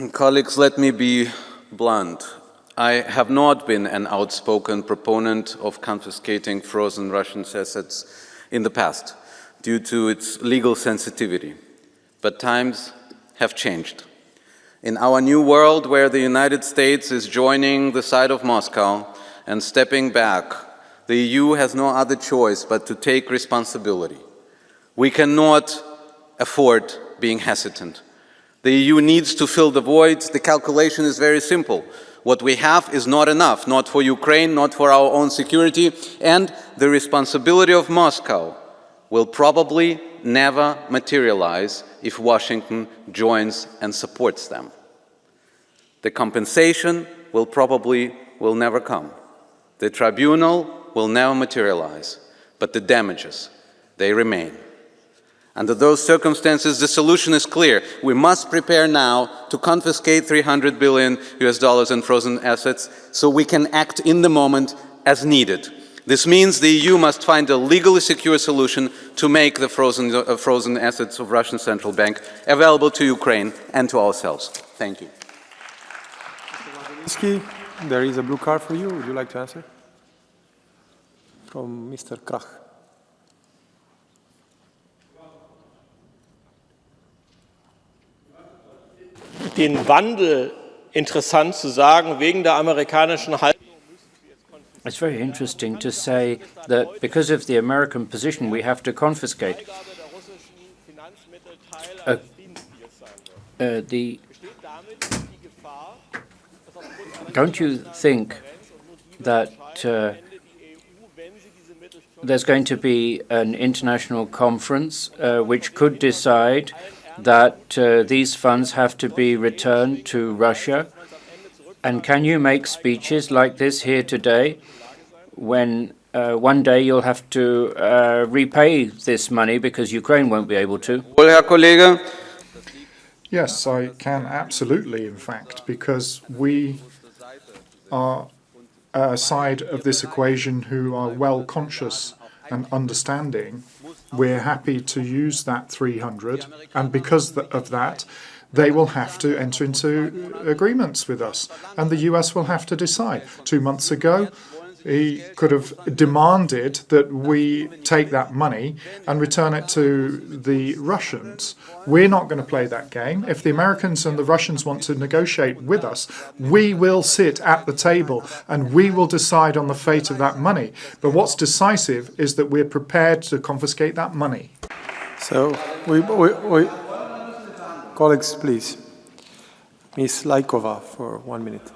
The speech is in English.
Colleagues, let me be blunt. I have not been an outspoken proponent of confiscating frozen Russian assets in the past due to its legal sensitivity. But times have changed. In our new world, where the United States is joining the side of Moscow and stepping back, the EU has no other choice but to take responsibility. We cannot afford being hesitant. The EU needs to fill the voids. The calculation is very simple. What we have is not enough, not for Ukraine, not for our own security, and the responsibility of Moscow will probably never materialize if Washington joins and supports them. The compensation will never come. The tribunal will never materialize, but the damages, they remain. Under those circumstances, the solution is clear. We must prepare now to confiscate $300 billion in frozen assets so we can act in the moment as needed. This means the EU must find a legally secure solution to make the frozen assets of Russian Central Bank available to Ukraine and to ourselves. Thank you. Mr. Lagodinsky, there is a blue card for you. Would you like to answer? From Mr. Krach. Den Wandel interessant zu sagen, wegen der amerikanischen Haltung. It's very interesting to say that because of the American position, we have to confiscate. Don't you think that there's going to be an international conference which could decide that these funds have to be returned to Russia? And can you make speeches like this here today when one day you'll have to repay this money because Ukraine won't be able to? Yes, I can absolutely, in fact, because we are a side of this equation who are well conscious and understanding. We're happy to use that 300, and because of that, they will have to enter into agreements with us, and the US will have to decide. 2 months ago, he could have demanded that we take that money and return it to the Russians. We're not going to play that game. If the Americans and the Russians want to negotiate with us, we will sit at the table and we will decide on the fate of that money. But what's decisive is that we're prepared to confiscate that money. So, colleagues, please. Ms. Laikova for 1 minute.